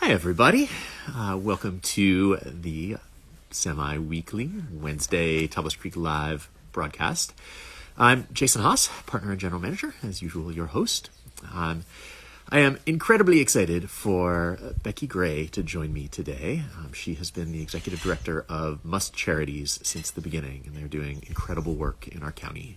Hi, everybody. Welcome to the semi-weekly Wednesday Tablas Creek Live broadcast. I'm Jason Haas, partner and general manager, as usual, your host. I am incredibly excited for Becky Gray to join me today. She has been the executive director of Must Charities since the beginning, and they're doing incredible work in our county.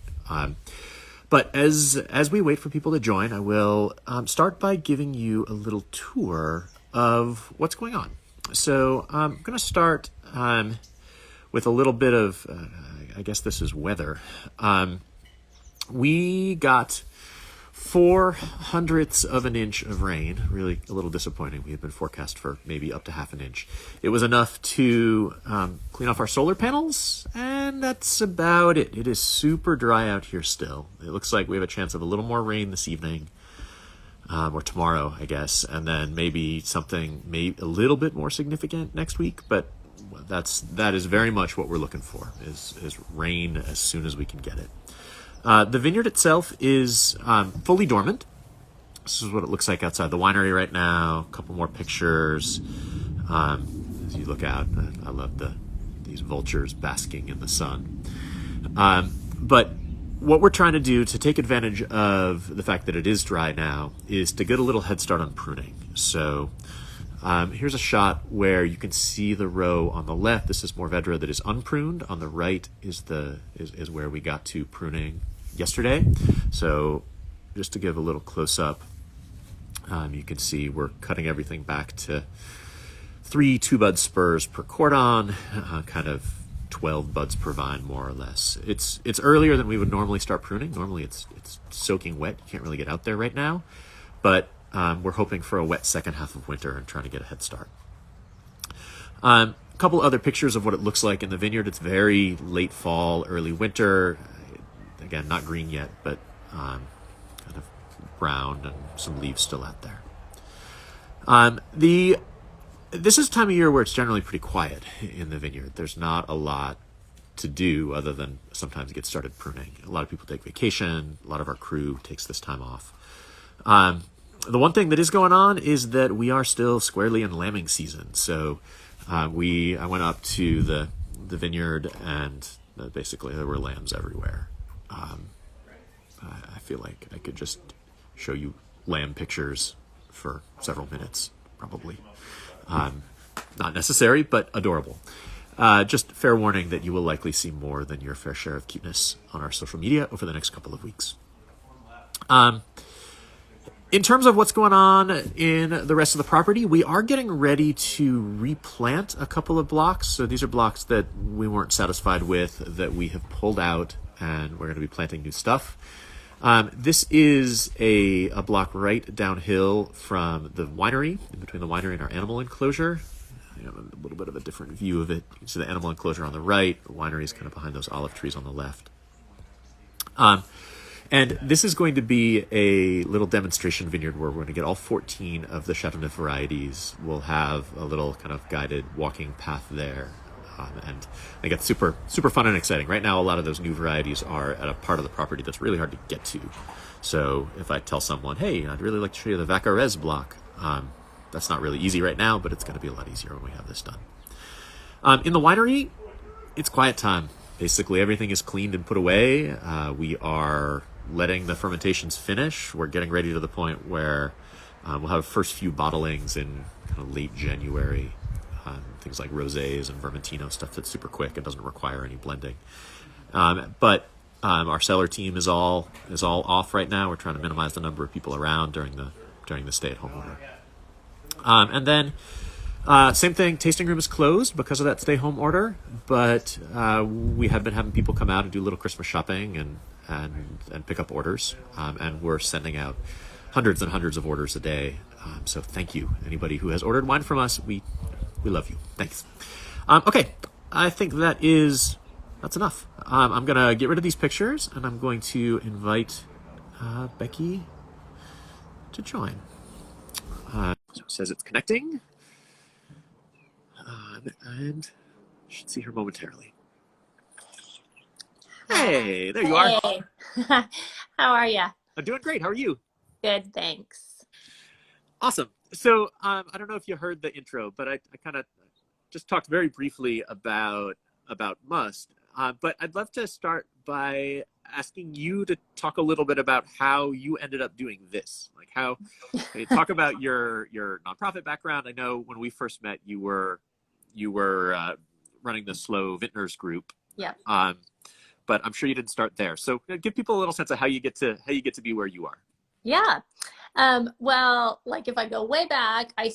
But as we wait for people to join, I will start by giving you a little tour of what's going on. So I'm going to start with a little bit of, I guess this is weather. We got 0.04 of an inch of rain, really a little disappointing. We had been forecast for maybe up to half an inch. It was enough to clean off our solar panels, and that's about it. It is super dry out here still. It looks like we have a chance of a little more rain this evening. Or tomorrow, I guess, and then maybe something a little bit more significant next week. But that is very much what we're looking for is rain as soon as we can get it. The vineyard itself is fully dormant. This is what it looks like outside the winery right now. A couple more pictures as you look out. I love these vultures basking in the sun. But what we're trying to do to take advantage of the fact that it is dry now is to get a little head start on pruning. So here's a shot where you can see the row on the left. This is Mourvedre that is unpruned. On the right is where we got to pruning yesterday. So just to give a little close up, you can see we're cutting everything back to 3 2-bud spurs per cordon, kind of 12 buds per vine, more or less. It's earlier than we would normally start pruning. Normally it's soaking wet. You can't really get out there right now. But we're hoping for a wet second half of winter and trying to get a head start. A couple other pictures of what it looks like in the vineyard. It's very late fall, early winter. Again, not green yet, but kind of brown and some leaves still out there. This is a time of year where it's generally pretty quiet in the vineyard. There's not a lot to do other than sometimes get started pruning. A lot of people take vacation. A lot of our crew takes this time off. The one thing that is going on is that we are still squarely in lambing season. So I went up to the vineyard and basically there were lambs everywhere. I feel like I could just show you lamb pictures for several minutes, probably. Not necessary, but adorable. Just fair warning that you will likely see more than your fair share of cuteness on our social media over the next couple of weeks. In terms of what's going on in the rest of the property, we are getting ready to replant a couple of blocks. So these are blocks that we weren't satisfied with, that we have pulled out, and we're going to be planting new stuff. This is a block right downhill from the winery, in between the winery and our animal enclosure. You have a little bit of a different view of it. You can see the animal enclosure on the right. The winery is kind of behind those olive trees on the left. And this is going to be a little demonstration vineyard where we're going to get all 14 of the Chateauneuf varieties. We'll have a little kind of guided walking path there. And I think it's super, super fun and exciting. Right now, a lot of those new varieties are at a part of the property that's really hard to get to. So if I tell someone, hey, I'd really like to show you the Vaccarez block, that's not really easy right now, but it's going to be a lot easier when we have this done. In the winery, it's quiet time. Basically, everything is cleaned and put away. We are letting the fermentations finish. We're getting ready to the point where we'll have first few bottlings in kind of late January. Things like rosés and vermentino, stuff that's super quick and doesn't require any blending. But our cellar team is all off right now. We're trying to minimize the number of people around during the stay-at-home order. And then same thing, tasting room is closed because of that stay-home order. But we have been having people come out and do a little Christmas shopping and pick up orders. And we're sending out hundreds and hundreds of orders a day. So thank you, anybody who has ordered wine from us. We love you. Thanks. Okay, I think that's enough. I'm going to get rid of these pictures, and I'm going to invite Becky to join. So it says it's connecting, and you should see her momentarily. Hey, there you are. Hey, how are ya? I'm doing great. How are you? Good, thanks. Awesome. So I don't know if you heard the intro, but I kind of just talked very briefly about Must. But I'd love to start by asking you to talk a little bit about how you ended up doing this. Like how talk about your nonprofit background. I know when we first met, you were running the Slow Vintners group. Yeah. Um, but I'm sure you didn't start there. So give people a little sense of how you get to be where you are. Yeah. Well, like if I go way back, I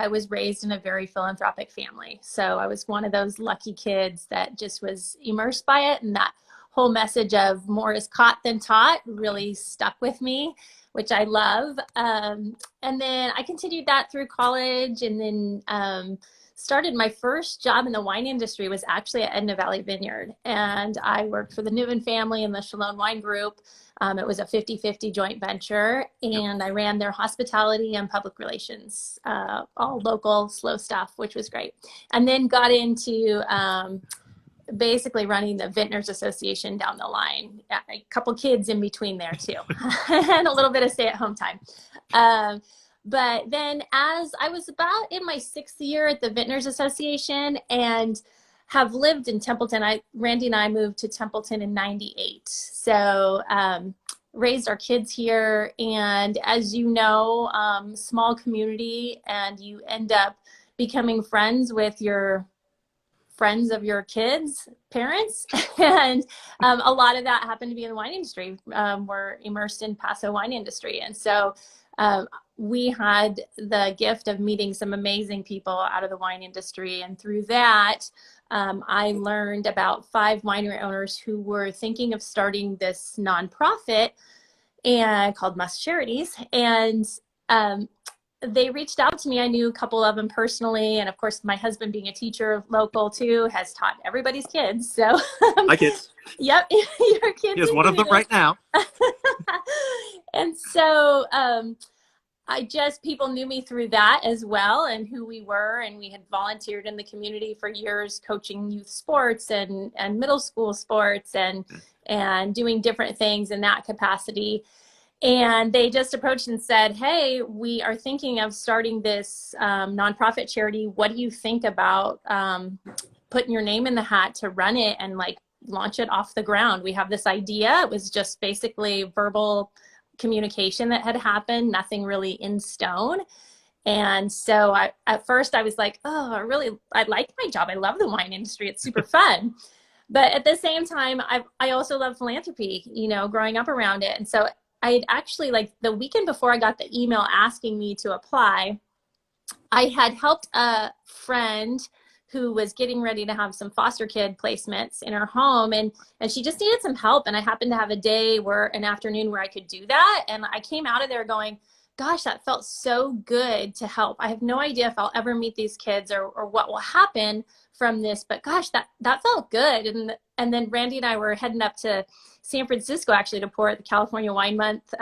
was raised in a very philanthropic family. So I was one of those lucky kids that just was immersed by it. And that whole message of more is caught than taught really stuck with me, which I love. And then I continued that through college and then started my first job in the wine industry was actually at Edna Valley Vineyard. And I worked for the Niven family and the Chalone Wine Group. It was a 50-50 joint venture, Yep. and I ran their hospitality and public relations, all local, slow stuff, which was great. And then got into basically running the Vintners Association down the line. A couple kids in between there too, and a little bit of stay-at-home time. Um, but then, as I was about in my 6th year at the Vintners Association, and have lived in Templeton. Randy and I moved to Templeton in '98. So raised our kids here. And as you know, small community, and you end up becoming friends with your friends of your kids' parents. And a lot of that happened to be in the wine industry. We're immersed in Paso wine industry. And so um, we had the gift of meeting some amazing people out of the wine industry. And through that, I learned about 5 winery owners who were thinking of starting this nonprofit and called Must Charities. And um, they reached out to me. I knew a couple of them personally. And of course, my husband being a teacher local too, has taught everybody's kids. So, Hi, kids. yep, your kids He has one of them included. right now. And so people knew me through that as well and who we were. And we had volunteered in the community for years, coaching youth sports and middle school sports and doing different things in that capacity. And they just approached and said, hey, we are thinking of starting this nonprofit charity. What do you think about putting your name in the hat to run it and like launch it off the ground? We have this idea. It was just basically verbal communication that had happened, nothing really in stone. And so at first I was like, oh, I like my job. I love the wine industry. It's super fun. But at the same time, I also love philanthropy, growing up around it. And so I had actually, like the weekend before I got the email asking me to apply, I had helped a friend who was getting ready to have some foster kid placements in her home, and she just needed some help. And I happened to have an afternoon where I could do that. And I came out of there going, gosh, that felt so good to help. I have no idea if I'll ever meet these kids or what will happen from this, but gosh, that felt good. And then Randy and I were heading up to San Francisco actually to pour at the California Wine Month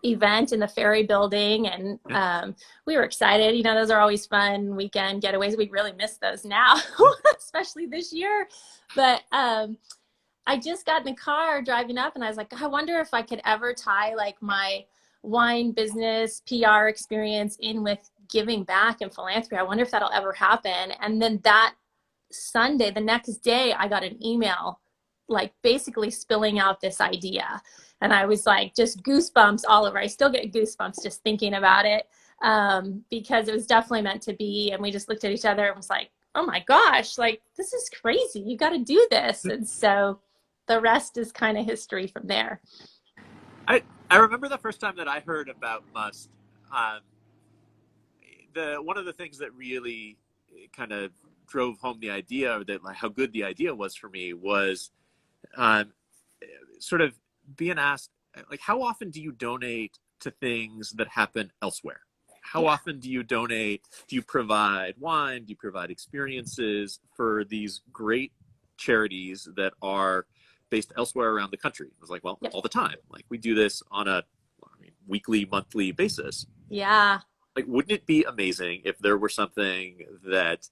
event in the Ferry Building, and we were excited. Those are always fun weekend getaways. We really miss those now, especially this year. But I just got in the car driving up, and I was like, I wonder if I could ever tie like my wine business PR experience in with giving back and philanthropy. I wonder if that'll ever happen. And then that Sunday, the next day, I got an email like basically spilling out this idea. And I was like, just goosebumps all over. I still get goosebumps just thinking about it, because it was definitely meant to be. And we just looked at each other and was like, oh my gosh, like, this is crazy. You got to do this. And so the rest is kind of history from there. I remember the first time that I heard about Must. Um, the one of the things that really kind of drove home the idea, or that like how good the idea was for me, was um, sort of being asked, like, how often do you donate to things that happen elsewhere? How Yeah. often do you donate? Do you provide wine? Do you provide experiences for these great charities that are based elsewhere around the country? It was like, well, Yep. all the time. Like, we do this on a weekly, monthly basis. Yeah. Like, wouldn't it be amazing if there were something that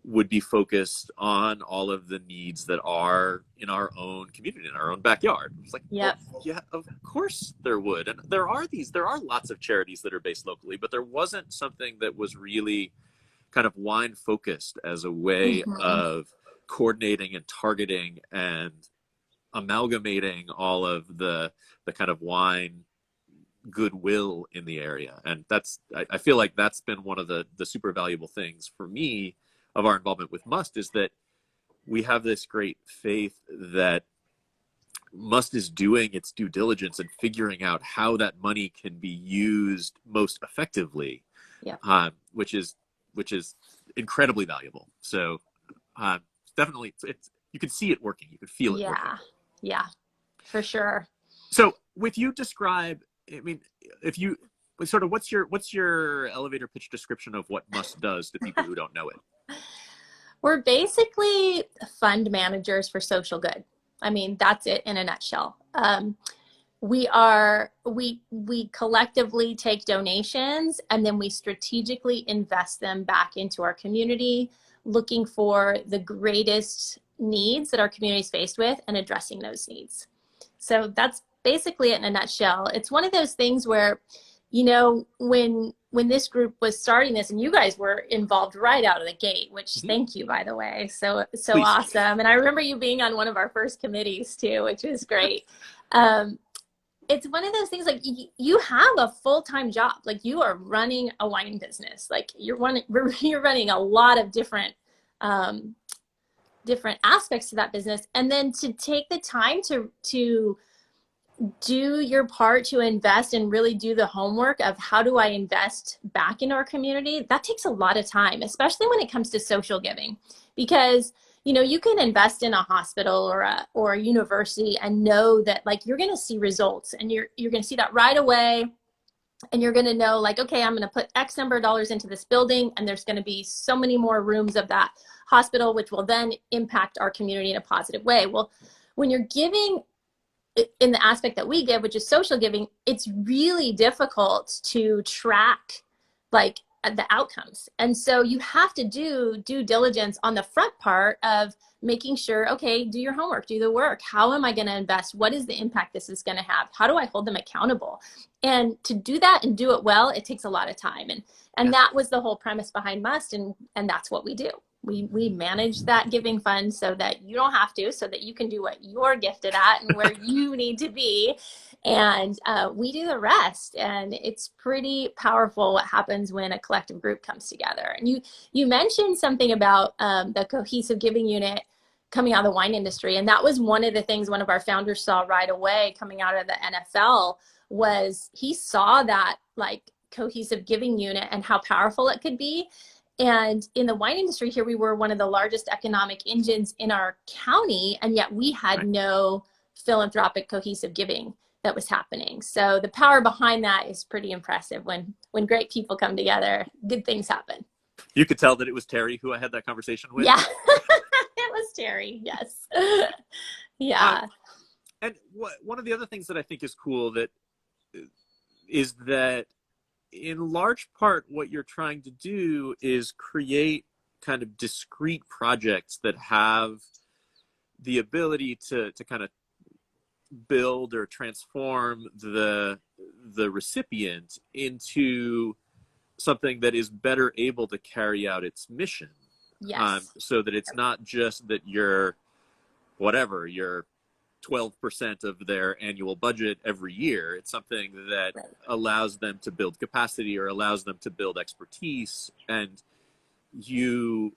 would be focused on all of the needs that are in our own community, in our own backyard. It's like, Yep. well, yeah, of course there would. And there are lots of charities that are based locally, but there wasn't something that was really kind of wine focused as a way Mm-hmm. of coordinating and targeting and amalgamating all of the kind of wine goodwill in the area. And I feel like that's been one of the super valuable things for me of our involvement with Must, is that we have this great faith that Must is doing its due diligence and figuring out how that money can be used most effectively, Yep. which is incredibly valuable. So definitely, you can see it working, you can feel it working. Yeah, for sure. So with you describe, I mean, if you sort of, what's your elevator pitch description of what Must does to people who don't know it? We're basically fund managers for social good. I mean, that's it in a nutshell. We collectively take donations and then we strategically invest them back into our community, looking for the greatest needs that our community is faced with and addressing those needs. So that's basically it in a nutshell. It's one of those things where, when this group was starting this, and you guys were involved right out of the gate, which Mm-hmm. Thank you, by the way. So Please. Awesome. And I remember you being on one of our first committees too, which was great. It's one of those things, like, you have a full-time job, like you are running a wine business, like you're running a lot of different aspects to that business, and then to take the time to do your part to invest and really do the homework of how do I invest back into our community, that takes a lot of time, especially when it comes to social giving, because you can invest in a hospital or a university and know that, like, you're going to see results, and you're going to see that right away, and you're going to know, like, okay, I'm going to put X number of dollars into this building, and there's going to be so many more rooms of that hospital, which will then impact our community in a positive way. Well, when you're giving in the aspect that we give, which is social giving, it's really difficult to track, like, the outcomes. And so you have to do due diligence on the front part of making sure, okay, do your homework, do the work. How am I going to invest? What is the impact this is going to have? How do I hold them accountable? And to do that and do it well, it takes a lot of time. And that was the whole premise behind Must. And that's what we do. We manage that giving fund so that you don't have to, so that you can do what you're gifted at and where you need to be. And we do the rest. And it's pretty powerful what happens when a collective group comes together. And you mentioned something about the cohesive giving unit coming out of the wine industry. And that was one of the things one of our founders saw right away coming out of the NFL, was he saw that, like, cohesive giving unit and how powerful it could be. And in the wine industry here, we were one of the largest economic engines in our county, and yet we had no philanthropic cohesive giving that was happening. So the power behind that is pretty impressive. When great people come together, good things happen. You could tell that it was Terry who I had that conversation with. Yeah, it was Terry. Yes. Yeah. And one of the other things that I think is cool is that in large part, what you're trying to do is create kind of discrete projects that have the ability to kind of build or transform the recipient into something that is better able to carry out its mission. Yes. So that it's not just that you're 12% of their annual budget every year. It's something that allows them to build capacity or allows them to build expertise, and you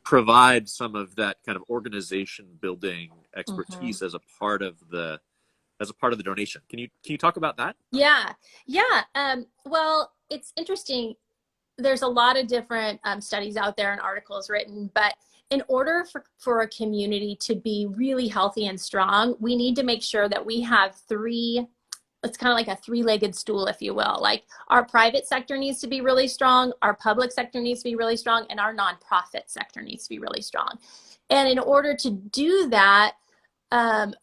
provide some of that kind of organization building expertise as a part of the donation. Can you talk about that? Yeah. Well, it's interesting. There's a lot of different studies out there and articles written, but in order for a community to be really healthy and strong, we need to make sure that we have it's kind of like a three-legged stool, if you will. Like, our private sector needs to be really strong, our public sector needs to be really strong, and our nonprofit sector needs to be really strong. And in order to do that,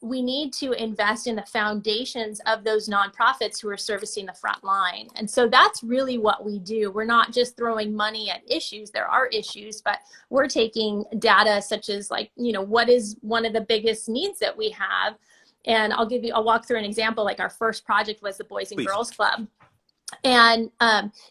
we need to invest in the foundations of those nonprofits who are servicing the front line. And so that's really what we do. We're not just throwing money at issues. There are issues, but we're taking data such as, like, what is one of the biggest needs that we have? And I'll walk through an example. Like, our first project was the Boys and Please. Girls Club. And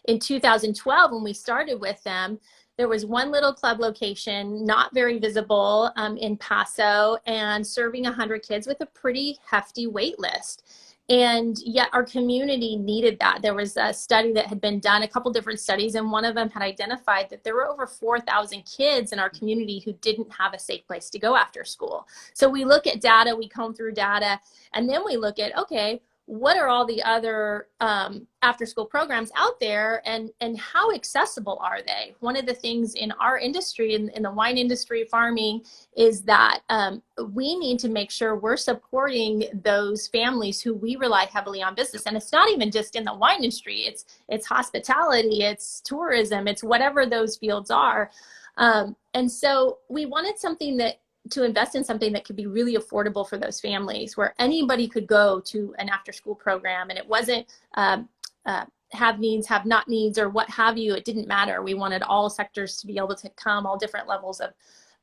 in 2012, when we started with them, there was one little club location, not very visible, in Paso, and serving 100 kids with a pretty hefty wait list. And yet our community needed that. There was a study that had been done, a couple different studies, and one of them had identified that there were over 4,000 kids in our community who didn't have a safe place to go after school. So we look at data, we comb through data, and then we look at, okay, what are all the other after school programs out there, and how accessible are they? One of the things in our industry, in the wine industry, farming, is that we need to make sure we're supporting those families who we rely heavily on business. And it's not even just in the wine industry, it's hospitality, it's tourism, it's whatever those fields are. And so we wanted to invest in something that could be really affordable for those families, where anybody could go to an after school program, and it wasn't have needs, have not needs, or what have you. It didn't matter. We wanted all sectors to be able to come, all different levels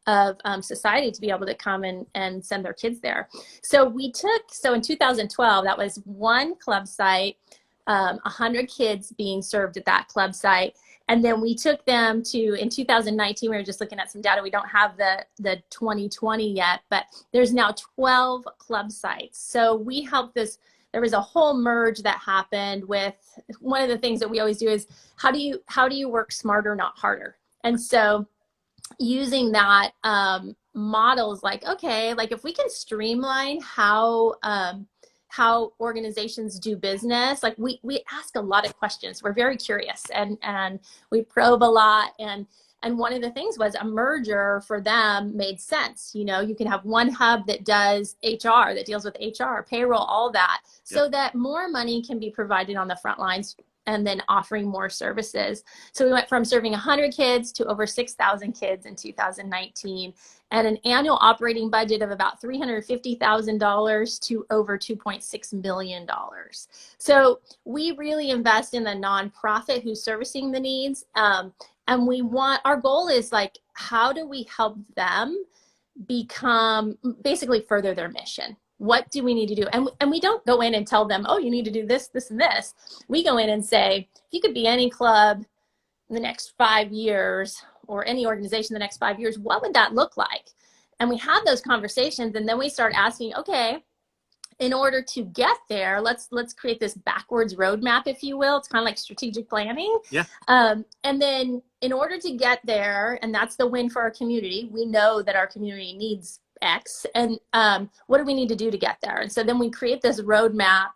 of society to be able to come and send their kids there. So in 2012, that was one club site, 100 kids being served at that club site. And then we took them in 2019, we were just looking at some data. We don't have the 2020 yet, but there's now 12 club sites. So we helped there was a whole merge that happened with, one of the things that we always do is, how do you work smarter, not harder? And so using that models, like, okay, like if we can streamline how organizations do business, like we ask a lot of questions. We're very curious, and we probe a lot. And one of the things was a merger for them made sense. You can have one hub that does HR, that deals with HR, payroll, all that, so that more money can be provided on the front lines, and then offering more services. So we went from serving 100 kids to over 6,000 kids in 2019, and an annual operating budget of about $350,000 to over $2.6 million. So we really invest in the nonprofit who's servicing the needs. And our goal is, like, how do we help them basically further their mission? What do we need to do? And we don't go in and tell them, oh, you need to do this, this, and this. We go in and say, if you could be any club in the next 5 years, or any organization in the next 5 years, what would that look like? And we have those conversations, and then we start asking, okay, in order to get there, let's create this backwards roadmap, if you will. It's kind of like strategic planning. Yeah. And then in order to get there, and that's the win for our community, we know that our community needs X, and what do we need to do to get there? And so then we create this roadmap,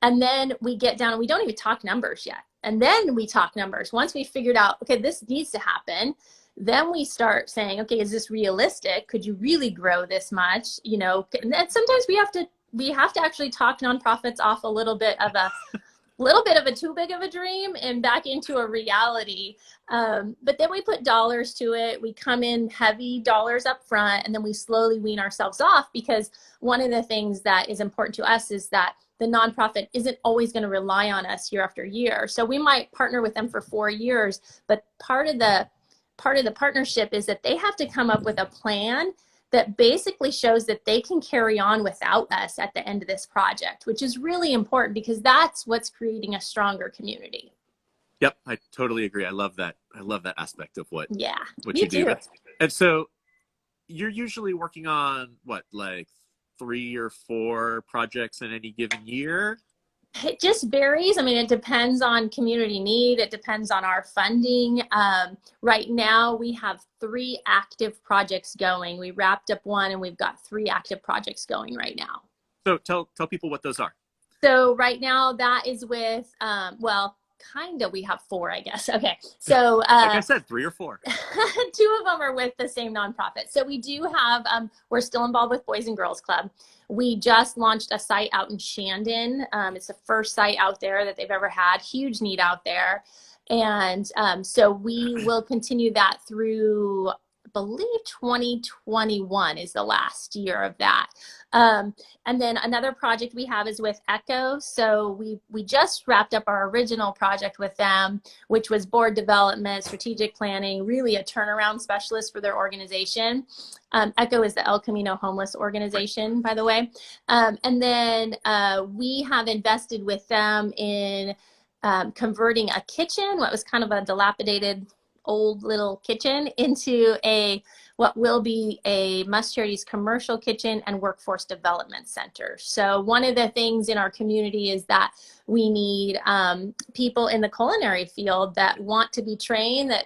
and then we get down, and we don't even talk numbers yet. And then we talk numbers. Once we figured out, okay, this needs to happen, then we start saying, okay, is this realistic? Could you really grow this much? And then sometimes we have to actually talk nonprofits off a little bit of a too big of a dream and back into a reality. But then we put dollars to it. We come in heavy dollars up front, and then we slowly wean ourselves off, because one of the things that is important to us is that the nonprofit isn't always going to rely on us year after year. So we might partner with them for 4 years, but part of the partnership is that they have to come up with a plan that basically shows that they can carry on without us at the end of this project, which is really important, because that's what's creating a stronger community. Yep, I totally agree. I love that. I love that aspect of what you too. do. And so you're usually working on what, like 3 or 4 projects in any given year? It just varies. I mean, it depends on community need. It depends on our funding. Right now, we have 3 active projects going. We wrapped up one, and we've got 3 active projects going right now. So tell people what those are. So right now, that is with, we have 4, I guess. Okay. So like I said, 3 or 4. 2 of them are with the same nonprofit. So we do have, we're still involved with Boys and Girls Club. We just launched a site out in Shandon. It's the first site out there that they've ever had. Huge need out there. And so we will continue that through believe 2021 is the last year of that. And then another project we have is with Echo. So we just wrapped up our original project with them, which was board development, strategic planning, really a turnaround specialist for their organization. Echo is the El Camino Homeless Organization, by the way. And then we have invested with them in converting a kitchen, what was kind of a dilapidated old little kitchen, into what will be a Must Charities commercial kitchen and workforce development center. So one of the things in our community is that we need people in the culinary field that want to be trained, that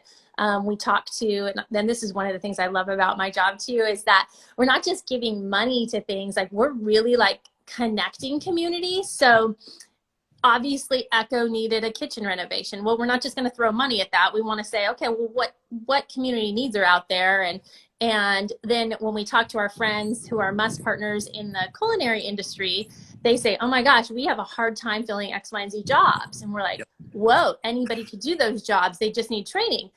we talk to. And then this is one of the things I love about my job too, is that we're not just giving money to things, like we're really like connecting communities. So obviously Echo needed a kitchen renovation. Well, we're not just going to throw money at that. We want to say, okay, well, what community needs are out there? And then when we talk to our friends who are Must partners in the culinary industry, they say, oh my gosh, we have a hard time filling X, Y, and Z jobs. And we're like, whoa, anybody could do those jobs. They just need training.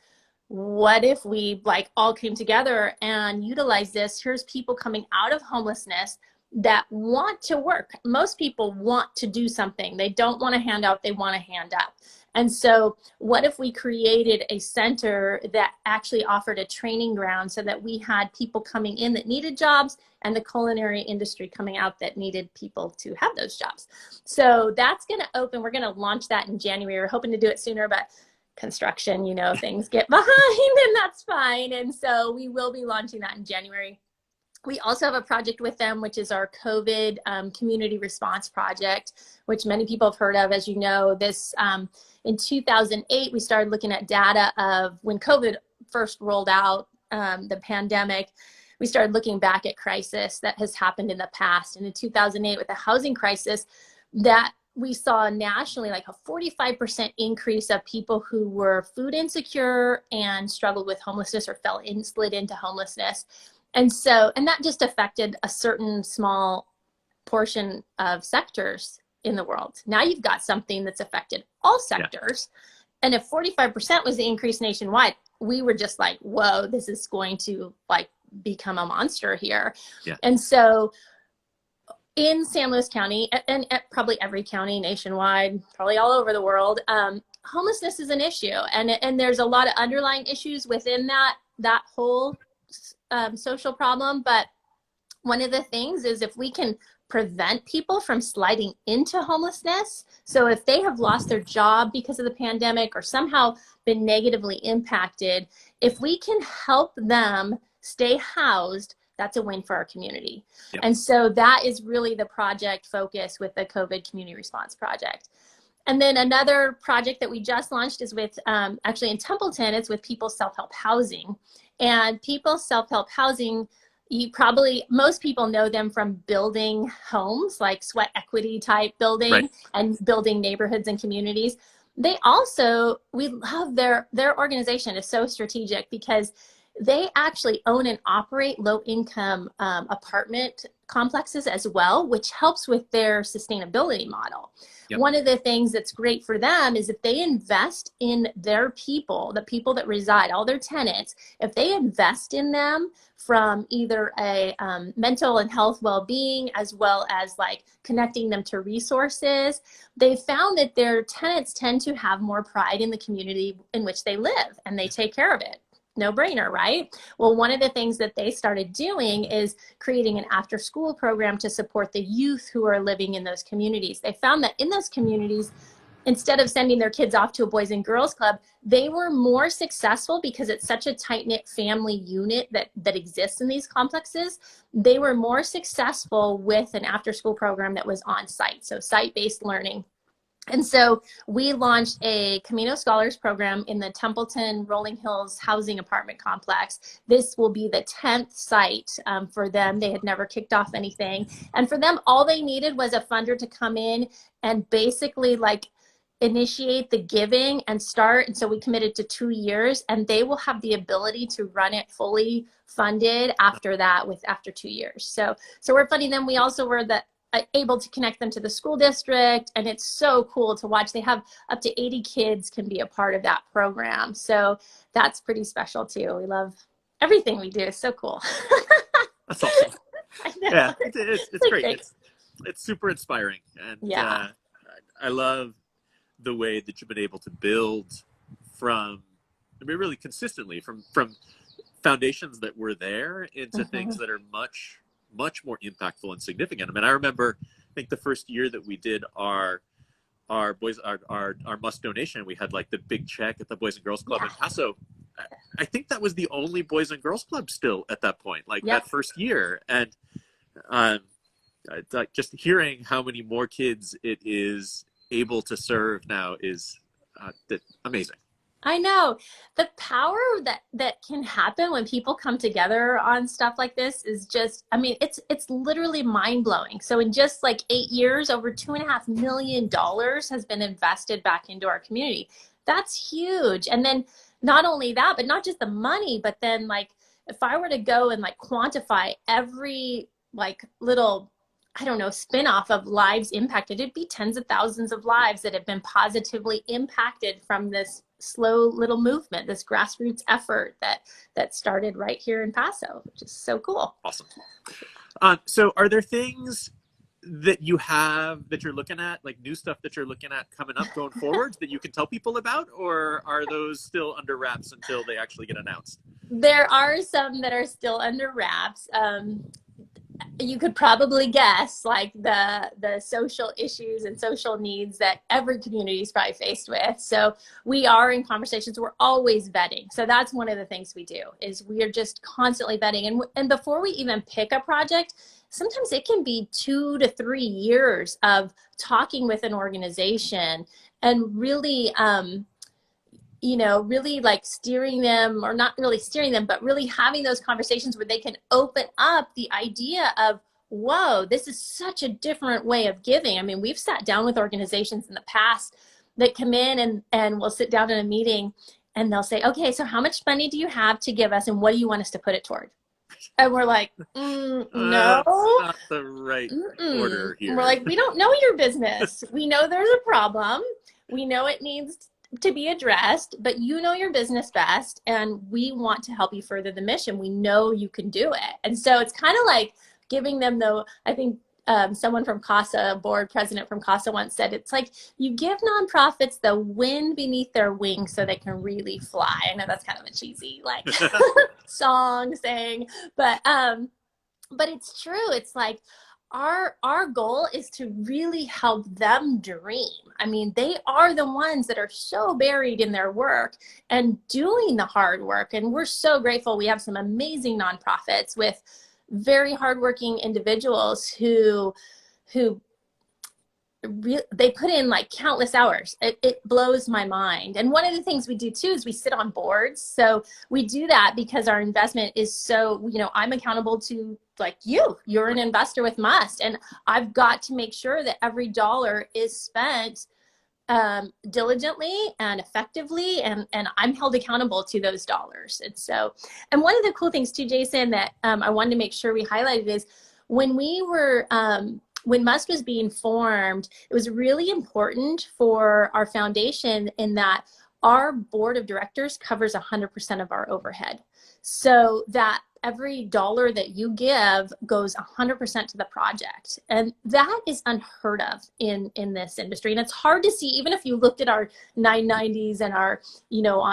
What if we like all came together and utilize this? Here's people coming out of homelessness that want to work. Most people want to do something. They don't want to hand out, they want to hand up. And so what if we created a center that actually offered a training ground so that we had people coming in that needed jobs and the culinary industry coming out that needed people to have those jobs? So that's going to open. We're going to launch that in January. We're hoping to do it sooner, but construction, you know, things get behind, and that's fine. And so we will be launching that in January. We also have a project with them, which is our COVID community response project, which many people have heard of. As you know, this in 2008, we started looking at data of when COVID first rolled out, the pandemic. We started looking back at crisis that has happened in the past. And in 2008, with the housing crisis, that we saw nationally like a 45% increase of people who were food insecure and struggled with homelessness or slid into homelessness. And that just affected a certain small portion of sectors in the world. Now you've got something that's affected all sectors. Yeah. And if 45% was the increase nationwide, we were just like, whoa, this is going to like become a monster here. Yeah. And so in San Luis County, and probably every county nationwide, probably all over the world, homelessness is an issue. And there's a lot of underlying issues within that whole social problem. But one of the things is if we can prevent people from sliding into homelessness, so if they have lost their job because of the pandemic or somehow been negatively impacted, if we can help them stay housed, that's a win for our community. Yep. And so that is really the project focus with the COVID Community Response Project. And then another project that we just launched is with, actually in Templeton, it's with People's Self-Help Housing. And People's Self-Help Housing, most people know them from building homes, like sweat equity type building, right, and building neighborhoods and communities. We love their organization is so strategic because they actually own and operate low-income apartment complexes as well, which helps with their sustainability model. Yep. One of the things that's great for them is if they invest in their people, the people that reside, all their tenants, if they invest in them from either a mental and health well-being as well as like connecting them to resources, they found that their tenants tend to have more pride in the community in which they live and they take care of it. No brainer, right? Well, one of the things that they started doing is creating an after school program to support the youth who are living in those communities. They found that in those communities, instead of sending their kids off to a Boys and Girls Club, they were more successful because it's such a tight-knit family unit that exists in these complexes. They were more successful with an after school program that was on site, so site-based learning. And so we launched a Camino Scholars program in the Templeton Rolling Hills housing apartment complex. This will be the 10th site for them. They had never kicked off anything. And for them, all they needed was a funder to come in and basically like initiate the giving and start. And so we committed to 2 years, and they will have the ability to run it fully funded after that after 2 years. So we're funding them. We also were able to connect them to the school district, and it's so cool to watch. They have up to 80 kids can be a part of that program. So that's pretty special too. We love everything we do is so cool. That's awesome. I know. Yeah, it's great. Great. It's super inspiring, and Yeah. I love the way that you've been able to build from, I mean, really consistently from foundations that were there into things that are much more impactful and significant. I mean, I remember, I think the first year that we did our boys our must donation, we had like the big check at the Boys and Girls Club in Paso. I think that was the only Boys and Girls Club still at that point, like that first year. And like just hearing how many more kids it is able to serve now is amazing. I know the power that can happen when people come together on stuff like this is just, I mean, it's literally mind blowing. So in just like 8 years, over $2.5 million has been invested back into our community. That's huge. And then not only that, but not just the money, but then like if I were to go and like quantify every like little, I don't know, spin-off of lives impacted, it'd be tens of thousands of lives that have been positively impacted from this slow little movement, this grassroots effort that started right here in Paso, which is so cool. Awesome. So are there things that you have that you're looking at, like new stuff that you're looking at coming up going forward that you can tell people about, or are those still under wraps until they actually get announced? There are some that are still under wraps. You could probably guess like the social issues and social needs that every community is probably faced with. So we are in conversations. We're always vetting. So that's one of the things we do is we are just constantly vetting. And before we even pick a project, sometimes it can be 2 to 3 years of talking with an organization and really, really like steering them, or not really steering them, but really having those conversations where they can open up the idea of, whoa, this is such a different way of giving. I mean, we've sat down with organizations in the past that come in and we'll sit down in a meeting and they'll say, okay, so how much money do you have to give us and what do you want us to put it toward? And we're like, no. That's not the right order here. We're like, we don't know your business. We know there's a problem. We know it needs to be addressed, but you know your business best and we want to help you further the mission. We know you can do it. And so it's kind of like giving them I think someone from CASA, a board president from CASA once said, it's like you give nonprofits the wind beneath their wings so they can really fly. I know that's kind of a cheesy like song saying, but it's true. It's like, our goal is to really help them dream. I mean, they are the ones that are so buried in their work and doing the hard work. And we're so grateful. We have some amazing nonprofits with very hardworking individuals who they put in like countless hours. It blows my mind. And one of the things we do too is we sit on boards. So we do that because our investment is so, I'm accountable to like you're an investor with Must. And I've got to make sure that every dollar is spent diligently and effectively. And I'm held accountable to those dollars. And one of the cool things too, Jason, that I wanted to make sure we highlighted is when we were, when Must was being formed, it was really important for our foundation in that our board of directors covers 100% of our overhead. So that every dollar that you give goes 100% to the project. And that is unheard of in this industry. And it's hard to see, even if you looked at our 990s and our,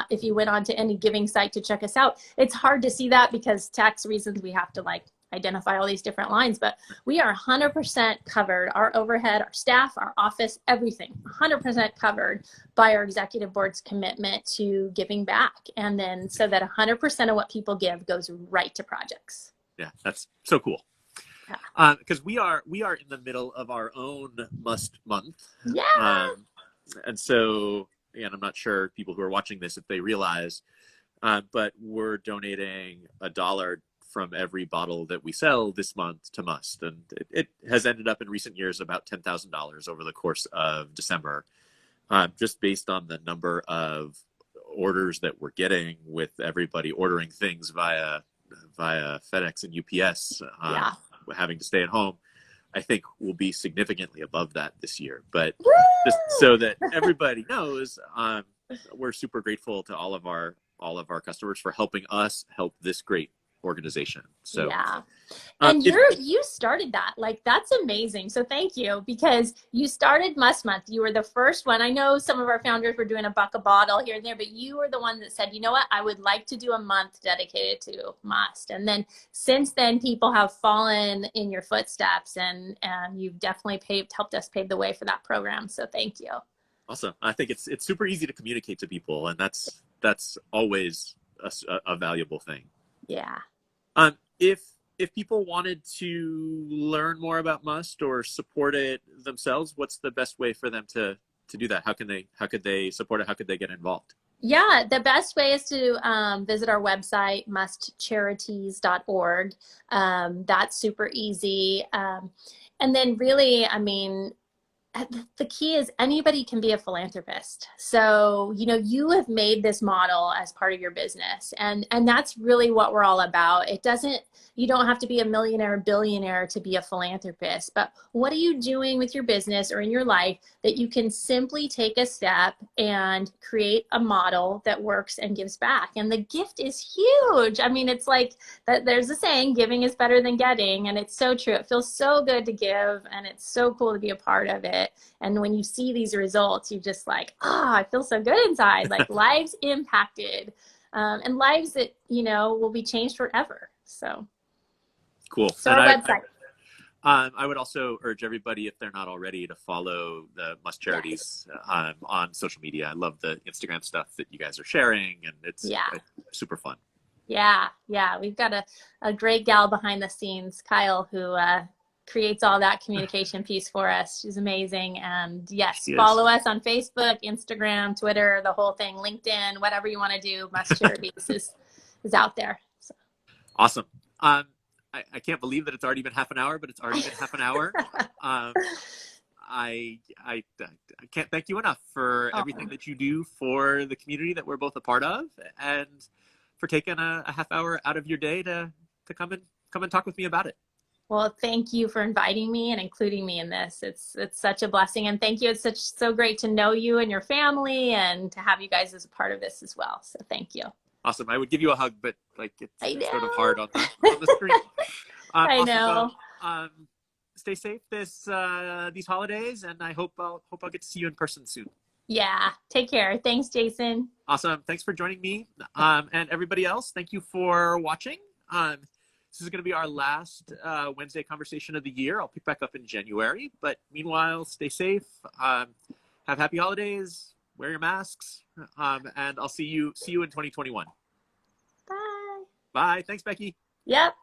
if you went on to any giving site to check us out, it's hard to see that because tax reasons we have to like identify all these different lines, but we are 100% covered. Our overhead, our staff, our office, everything 100% covered by our executive board's commitment to giving back. And then so that 100% of what people give goes right to projects. Yeah, that's so cool. Yeah. Because we are in the middle of our own Must month. Yeah. And so, and I'm not sure people who are watching this if they realize, but we're donating $1 from every bottle that we sell this month to Must. And it has ended up in recent years about $10,000 over the course of December, just based on the number of orders that we're getting with everybody ordering things via FedEx and UPS, having to stay at home. I think we'll be significantly above that this year. But just so that everybody knows, we're super grateful to all of our all of our customers for helping us help this great organization. So yeah. And you started that. Like, that's amazing. So thank you, because you started Must Month. You were the first one. I know some of our founders were doing $1 a bottle here and there, but you were the one that said, you know what, I would like to do a month dedicated to Must. And then since then, people have fallen in your footsteps, and you've definitely helped us pave the way for that program. So thank you. awesome. I think it's super easy to communicate to people, and that's always a valuable thing. Yeah. If people wanted to learn more about Must or support it themselves, what's the best way for them to do that? How could they support it? How could they get involved? Yeah, the best way is to visit our website, mustcharities.org. That's super easy. And then really, I mean, the key is anybody can be a philanthropist. So, you know, you have made this model as part of your business, and that's really what we're all about. You don't have to be a millionaire or billionaire to be a philanthropist, but what are you doing with your business or in your life that you can simply take a step and create a model that works and gives back? And the gift is huge. I mean, it's like that. There's a saying, giving is better than getting. And it's so true. It feels so good to give, and it's so cool to be a part of it. And when you see these results, you just like, I feel so good inside, like lives impacted, and lives that, you know, will be changed forever. So cool. So our website. I would also urge everybody, if they're not already, to follow the Must Charities on social media. I love the Instagram stuff that you guys are sharing, and it's super fun. Yeah. We've got a great gal behind the scenes, Kyle, who creates all that communication piece for us. She's amazing. And yes, follow us on Facebook, Instagram, Twitter, the whole thing, LinkedIn, whatever you want to do. Must Charities is out there. So. Awesome. I can't believe that it's already been half an hour, but it's already been half an hour. I can't thank you enough for everything that you do for the community that we're both a part of, and for taking a half hour out of your day to come and talk with me about it. Well, thank you for inviting me and including me in this. It's such a blessing, and thank you. It's so great to know you and your family, and to have you guys as a part of this as well. So thank you. Awesome. I would give you a hug, but like it's sort of hard on the screen. I know. Well, stay safe these holidays, and I hope I'll get to see you in person soon. Yeah. Take care. Thanks, Jason. Awesome. Thanks for joining me. And everybody else, thank you for watching. This is going to be our last Wednesday conversation of the year. I'll pick back up in January. But meanwhile, stay safe. Have happy holidays. Wear your masks. And I'll see you in 2021. Bye. Bye. Thanks, Becky. Yep.